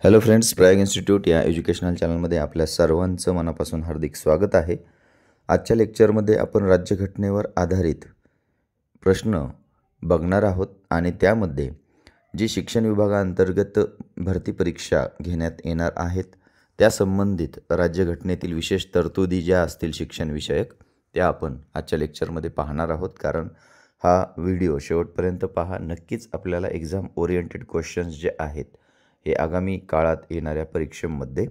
Hello friends, Prayag institute या educational चॅनलमध्ये आपल्या सर्वांचं मनापासून हार्दिक स्वागत आहे. आजच्या लेक्चरमध्ये आपण राज्यघटनेवर आधारित प्रश्न बघणार आहोत आणि त्यामध्ये जी शिक्षण विभागाअंतर्गत भरती परीक्षा घेण्यात येणार आहेत त्या संबंधित राज्यघटनेतील विशेष तरतुदी ज्या असतील शिक्षण विषयक त्या आपण आजच्या लेक्चरमध्ये पाहणार आहोत. कारण हा व्हिडिओ शेवटपर्यंत पहा. नक्कीच आपल्याला एक्झाम ओरिएंटेड क्वेश्चन्स जे आहेत हे आगामी काळात येणाऱ्या परीक्षेमध्ये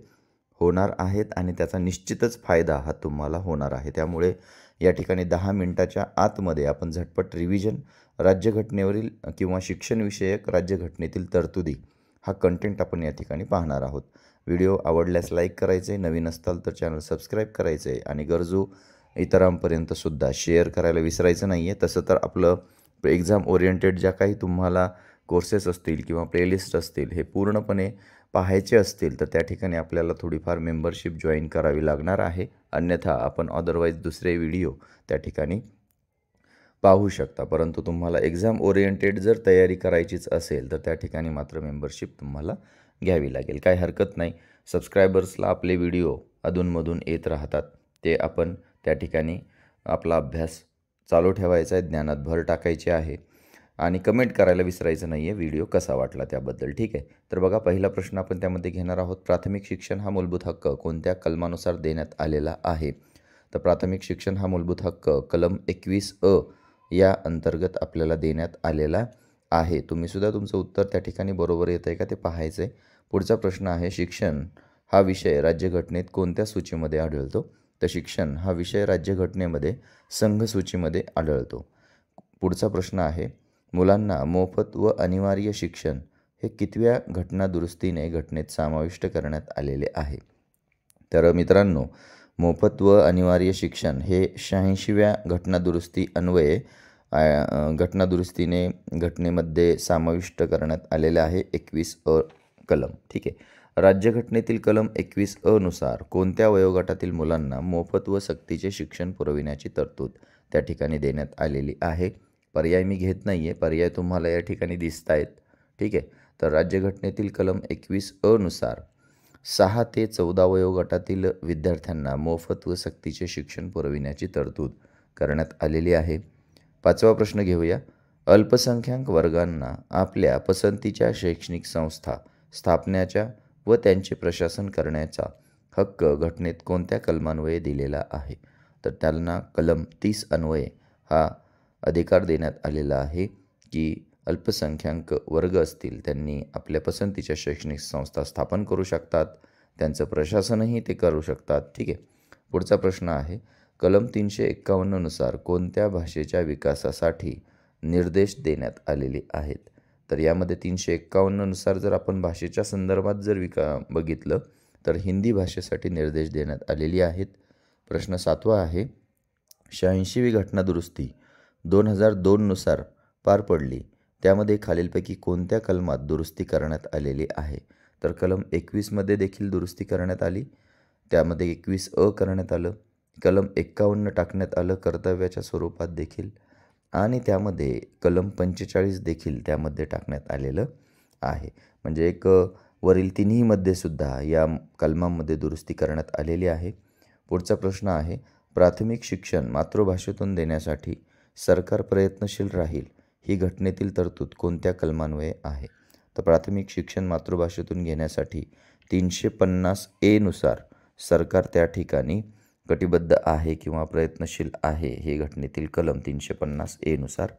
होणार आहेत आणि त्याचा निश्चितच फायदा हा तुम्हाला होणार आहे. त्यामुळे या ठिकाणी 10 मिनिटाच्या आतमध्ये आपण झटपट रिव्हिजन राज्यघटनेवरील किंवा शिक्षणविषयक राज्यघटनेतील तरतुदी हा कंटेंट आपण या ठिकाणी पाहणार आहोत. व्हिडिओ आवडल्यास लाईक करायचे, नवीन असताल तर चॅनल सबस्क्राईब करायचे आणि गरजू इतरांपर्यंतसुद्धा शेअर करायला विसरायचं नाही आहे. तसं तर आपलं एक्झाम ओरिएंटेड ज्या काही तुम्हाला कोर्सेस असतील किंवा प्लेलिस्ट असतील हे पूर्णपणे पाहायचे असतील तर त्या ठिकाणी आपल्याला थोडीफार मेंबरशिप जॉईन करावी लागणार आहे. अन्यथा आपण अदरवाईज दुसरे व्हिडिओ त्या ठिकाणी पाहू शकता. परंतु तुम्हाला एक्झाम ओरिएंटेड जर तयारी करायचीच असेल तर त्या ठिकाणी मात्र मेंबरशिप तुम्हाला घ्यावी लागेल. काही हरकत नाही. सबस्क्रायबर्सला आपले व्हिडिओ अधूनमधून येत राहतात. ते आपण त्या ठिकाणी आपला अभ्यास चालू ठेवायचा आहे, ज्ञानात भर टाकायची आहे आणि कमेंट करायला विसरायचं नाही आहे व्हिडिओ कसा वाटला त्याबद्दल. ठीक आहे. तर बघा, पहिला प्रश्न आपण त्यामध्ये घेणार आहोत. प्राथमिक शिक्षण हा मूलभूत हक्क कोणत्या कलमानुसार देण्यात आलेला आहे? तर प्राथमिक शिक्षण हा मूलभूत हक्क कलम 21(अ) या अंतर्गत आपल्याला देण्यात आलेला आहे. तुम्हीसुद्धा तुमचं उत्तर त्या ठिकाणी बरोबर येतं आहे का ते पाहायचं आहे. पुढचा प्रश्न आहे, शिक्षण हा विषय राज्यघटनेत कोणत्या सूचीमध्ये आढळतो? तर शिक्षण हा विषय राज्यघटनेमध्ये संघ सूचीमध्ये आढळतो. पुढचा प्रश्न आहे, मुलांना मोफत व अनिवार्य शिक्षण हे कितव्या घटनादुरुस्तीने घटनेत समाविष्ट करण्यात आलेले आहे? तर मित्रांनो, मोफत व अनिवार्य शिक्षण हे 86व्या घटनादुरुस्ती अन्वये घटनादुरुस्तीने घटनेमध्ये समाविष्ट करण्यात आलेले आहे 21(अ) कलम. ठीक आहे. राज्यघटनेतील कलम 21(अ) नुसार कोणत्या वयोगटातील मुलांना मोफत व सक्तीचे शिक्षण पुरविण्याची तरतूद त्या ठिकाणी देण्यात आलेली आहे? पर्याय मी घेत नाही आहे. पर्याय तुम्हाला या ठिकाणी दिसत आहेत. ठीक आहे. तर राज्यघटनेतील कलम 21(अ) नुसार 6 ते 14 वयोगटातील विद्यार्थ्यांना मोफत व सक्तीचे शिक्षण पुरविण्याची तरतूद करण्यात आलेली आहे. पाचवा प्रश्न घेऊया. अल्पसंख्याक वर्गांना आपल्या पसंतीच्या शैक्षणिक संस्था स्थापण्याच्या व त्यांचे प्रशासन करण्याचा हक्क घटनेत कोणत्या कलमान्वये दिलेला आहे? तर त्यांना कलम 30 अन्वये हा अधिकार देण्यात आलेला आहे की अल्पसंख्याक वर्ग असतील त्यांनी आपल्या पसंतीच्या शैक्षणिक संस्था स्थापन करू शकतात, त्यांचं प्रशासनही ते करू शकतात. ठीक आहे. पुढचा प्रश्न आहे, कलम 351 नुसार कोणत्या भाषेच्या विकासासाठी निर्देश देण्यात आलेले आहेत? तर यामध्ये 351 नुसार जर आपण भाषेच्या संदर्भात जर बघितलं तर हिंदी भाषेसाठी निर्देश देण्यात आलेली आहेत. प्रश्न 7वा आहे, 86वी घटनादुरुस्ती 2002 नुसार पार पडली, त्यामध्ये खालीलपैकी कोणत्या कलमात दुरुस्ती करण्यात आलेली आहे? तर कलम 21मध्ये देखील दुरुस्ती करण्यात आली, त्यामध्ये 21(अ) करण्यात आलं, कलम 51 टाकण्यात आलं कर्तव्याच्या स्वरूपात देखील आणि त्यामध्ये कलम 45 देखील त्यामध्ये टाकण्यात आलेलं आहे. म्हणजे एक वरील तिन्हीमध्ये सुद्धा या कलमांमध्ये दुरुस्ती करण्यात आलेली आहे. पुढचा प्रश्न आहे, प्राथमिक शिक्षण मातृभाषेतून देण्यासाठी सरकार प्रयत्नशील राहील ही घटनेतील तरतूद कोणत्या कलमान्वये आहे? तर प्राथमिक शिक्षण मातृभाषेतून घेण्यासाठी 350(ए) नुसार सरकार त्या ठिकाणी कटिबद्ध आहे किंवा प्रयत्नशील आहे, हे घटनेतील कलम 350(ए) नुसार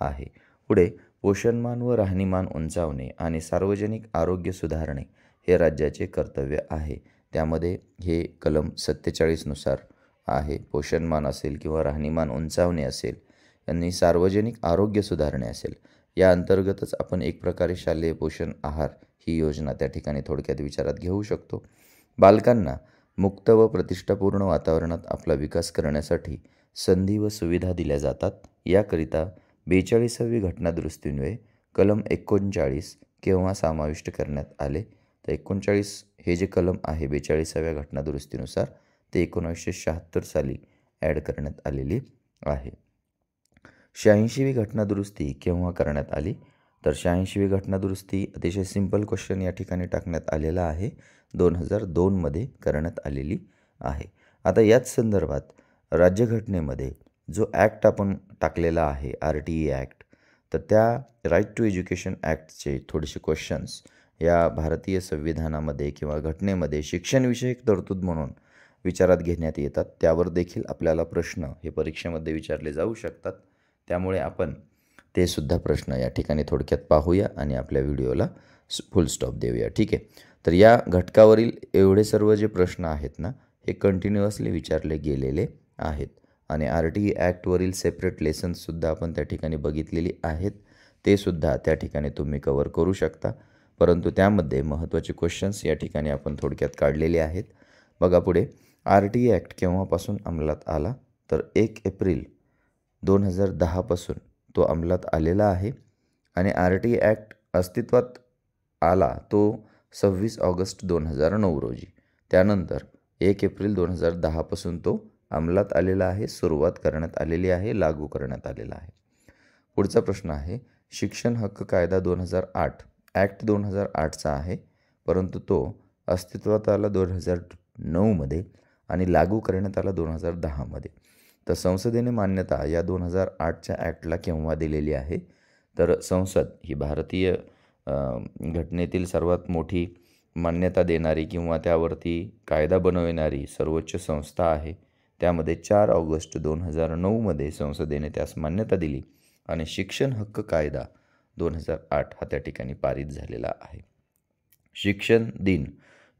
आहे. पुढे, पोषणमान व राहणीमान उंचावणे आणि सार्वजनिक आरोग्य सुधारणे हे राज्याचे कर्तव्य आहे. त्यामध्ये हे कलम 47 नुसार आहे. पोषणमान असेल किंवा राहणीमान उंचावणे असेल आणि सार्वजनिक आरोग्य सुधारणे असेल, या अंतर्गतच आपण एक प्रकारे शालेय पोषण आहार ही योजना त्या ठिकाणी थोडक्यात विचारात घेऊ शकतो. बालकांना मुक्त व प्रतिष्ठापूर्ण वातावरणात आपला विकास करण्यासाठी संधी व सुविधा दिल्या जातात. याकरिता 42वी घटनादुरुस्तीन्वये कलम 39 केव्हा समाविष्ट करण्यात आले? तर 39 हे जे कलम आहे 42व्या घटनादुरुस्तीनुसार ते 1976 साली ॲड करण्यात आलेली आहे. 86वी घटनादुरुस्ती केव्हा करण्यात आली? तर 86वी घटनादुरुस्ती अतिशय सिंपल क्वेश्चन या ठिकाणी टाकण्यात आलेला आहे. 2002मध्ये करण्यात आलेली आहे. आता याच संदर्भात राज्यघटनेमध्ये जो ॲक्ट आपण टाकलेला आहे RTE ॲक्ट, तर त्या राईट टू एज्युकेशन ॲक्टचे थोडेसे क्वेश्चन्स या भारतीय संविधानामध्ये किंवा घटनेमध्ये शिक्षणविषयक तरतूद म्हणून विचारात घेण्यात येतात. त्यावर देखील आपल्याला प्रश्न हे परीक्षेमध्ये विचारले जाऊ शकतात. त्यामुळे आपण ते सुद्धा प्रश्न या ठिकाणी थोडक्यात पाहूया आणि आपल्या व्हिडिओला फुल स्टॉप देऊया. ठीक आहे. तर या घटकावरील एवढे सर्व जे प्रश्न आहेत ना, हे कंटिन्युअसली विचारले गेलेले आहेत आणि RTE ॲक्टवरील सेपरेट लेसन्ससुद्धा आपण त्या ठिकाणी बघितलेली आहेत. ते सुद्धा त्या ठिकाणी तुम्ही कवर करू शकता. परंतु त्यामध्ये महत्त्वाचे क्वेश्चन्स या ठिकाणी आपण थोडक्यात काढलेले आहेत. बघा पुढे, RTE ॲक्ट केव्हापासून अंमलात आला? तर 1 एप्रिल 2010 तो अंमलात आलेला आहे आणि RTE ॲक्ट अस्तित्वात आला तो 26 ऑगस्ट 2009 रोजी. त्यानंतर 1 एप्रिल 2010 तो अंमलात आलेला आहे, सुरुवात करण्यात आलेली आहे, लागू करण्यात आलेला आहे. पुढचा प्रश्न आहे, शिक्षण हक्क कायदा 2008 ॲक्ट 2008चा आहे, परंतु तो अस्तित्वात आला 2009मध्ये आणि लागू करण्यात आला 2010मध्ये. तर संसदेने मान्यता या 2008च्या ॲक्टला केव्हा दिलेली आहे? तर संसद ही भारतीय घटनेतील सर्वात मोठी मान्यता देणारी किंवा त्यावरती कायदा बनविणारी सर्वोच्च संस्था आहे. त्यामध्ये 4 ऑगस्ट 2009मध्ये संसदेने त्यास मान्यता दिली आणि शिक्षण हक्क कायदा 2008 हा त्या ठिकाणी पारित झालेला आहे. शिक्षण दिन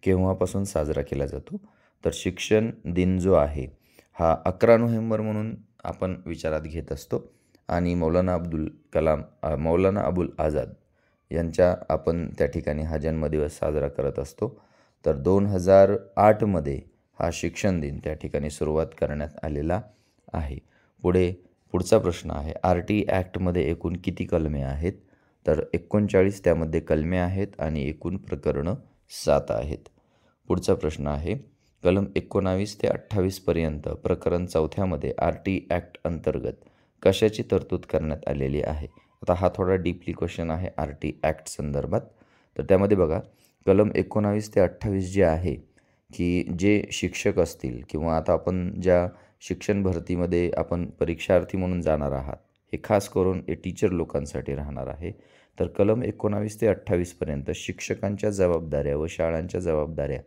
केव्हापासून साजरा केला जातो? तर शिक्षण दिन जो आहे हा 11 नोव्हेंबर म्हणून आपण विचारात घेत असतो आणि मौलाना अबुल आझाद यांच्या आपण त्या ठिकाणी हा जन्मदिवस साजरा करत असतो. तर 2008मध्ये हा शिक्षण दिन त्या ठिकाणी सुरुवात करण्यात आलेला आहे. पुढचा प्रश्न आहे, RTE ॲक्टमध्ये एकूण किती कलमे आहेत? तर 39 त्यामध्ये कलमे आहेत आणि एकूण प्रकरणं 7 आहेत. पुढचा प्रश्न आहे, कलम 19 ते 28 पर्यंत प्रकरण 4मध्ये RTE ॲक्ट अंतर्गत कशाची तरतूद करण्यात आलेली आहे? आता हा थोडा डीपली क्वेश्चन आहे RTE ॲक्ट संदर्भात. तर त्यामध्ये बघा, कलम 19 ते 28 जे आहे की जे शिक्षक असतील किंवा आता आपण ज्या शिक्षण भरतीमध्ये आपण परीक्षार्थी म्हणून जाणार आहात, हे खास करून हे टीचर लोकांसाठी राहणार आहे. तर कलम 19 ते 28 पर्यंत शिक्षकांच्या जबाबदाऱ्या व शाळांच्या जबाबदाऱ्या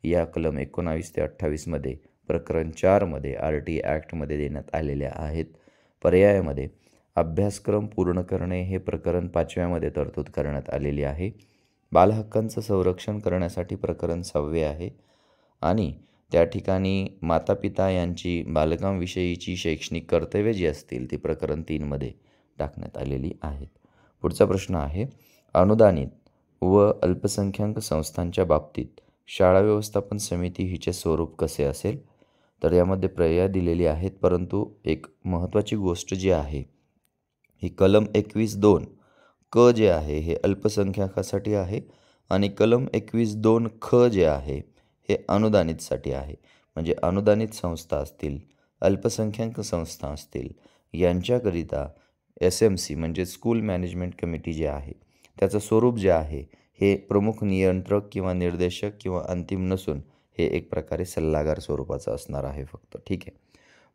या कलम 19 ते 28मध्ये प्रकरण 4मध्ये RTE ॲक्टमध्ये देण्यात आलेल्या आहेत. पर्यायामध्ये अभ्यासक्रम पूर्ण करणे हे प्रकरण 5व्यामध्ये तरतूद करण्यात आलेली आहे. बालहक्कांचं संरक्षण करण्यासाठी प्रकरण 6वे आहे आणि त्या ठिकाणी मातापिता यांची बालकांविषयीची शैक्षणिक कर्तव्ये जी असतील ती प्रकरण 3मध्ये टाकण्यात आलेली आहेत. पुढचा प्रश्न आहे, अनुदानित व अल्पसंख्याक संस्थांच्या बाबतीत शाळा व्यवस्थापन समिती हिचे स्वरूप कसे असेल? तर यामध्ये पर्याय दिलेली आहेत, परंतु एक महत्त्वाची गोष्ट जी आहे ही कलम 21(2) क जे आहे हे अल्पसंख्याकासाठी आहे आणि कलम 21(2) ख जे आहे हे अनुदानितसाठी आहे. म्हणजे अनुदानित संस्था असतील, अल्पसंख्याक संस्था असतील यांच्याकरिता SMC म्हणजे स्कूल मॅनेजमेंट कमिटी जे आहे त्याचं स्वरूप जे आहे हे प्रमुख नियंत्रक किंवा निर्देशक किंवा अंतिम नसून हे एक प्रकारे सल्लागार स्वरूपाचं असणार आहे फक्त. ठीक आहे.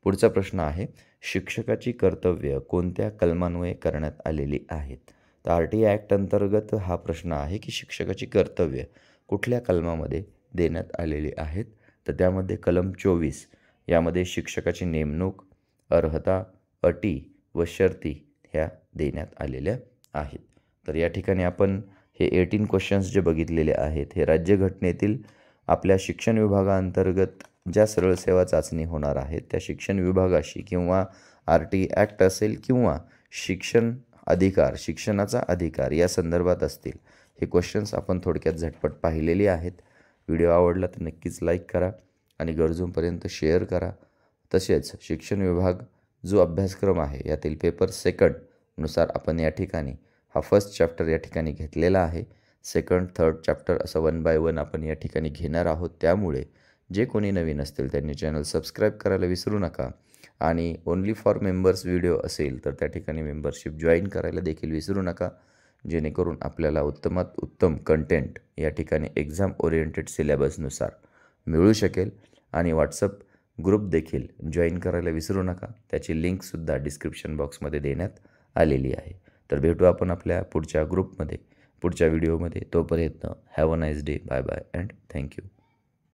पुढचा प्रश्न आहे, शिक्षकाची कर्तव्य कोणत्या कलमान्वये करण्यात आलेली आहेत? तर RTE ॲक्ट अंतर्गत हा प्रश्न आहे की शिक्षकाची कर्तव्य कुठल्या कलमामध्ये देण्यात आलेली आहेत? तर त्यामध्ये कलम 24 यामध्ये शिक्षकाची नेमणूक, अर्हता, अटी व शर्ती ह्या देण्यात आलेल्या आहेत. तर या ठिकाणी आपण हे 18 क्वेश्चन्स जे बघितलेले आहेत हे राज्यघटनेतील आपल्या शिक्षण विभागाअंतर्गत ज्या सरळ सेवा चाचणी होणार आहेत त्या शिक्षण विभागाशी किंवा RTE ॲक्ट असेल किंवा शिक्षणाचा अधिकार या संदर्भात असतील. हे क्वेश्चन्स आपण थोडक्यात झटपट पाहिलेले आहेत. व्हिडिओ आवडला तर नक्कीच लाईक करा आणि गरजूंपर्यंत शेअर करा. तसेच शिक्षण विभाग जो अभ्यासक्रम आहे यातील पेपर 2 नुसार आपण या ठिकाणी हा फर्स्ट चॅप्टर या ठिकाणी घेतलेला आहे. 2nd, 3rd चॅप्टर असं 1 by 1 आपण या ठिकाणी घेणार आहोत. त्यामुळे जे कोणी नवीन असतील त्यांनी चॅनल सबस्क्राईब करायला विसरू नका आणि ओन्ली फॉर मेंबर्स व्हिडिओ असेल तर त्या ठिकाणी मेंबरशिप जॉईन करायला देखील विसरू नका. जेणेकरून आपल्याला उत्तमात उत्तम कंटेंट या ठिकाणी एक्झाम ओरिएंटेड सिलेबसनुसार मिळू शकेल. आणि व्हॉट्सअप ग्रुप देखील जॉईन करायला विसरू नका. त्याची लिंकसुद्धा डिस्क्रिप्शन बॉक्समध्ये देण्यात आलेली आहे. तर भेटू आपण आपल्या पुढच्या ग्रुपमध्ये, पुढच्या व्हिडिओमध्ये. तोपर्यंत have a nice day. Bye bye and thank you.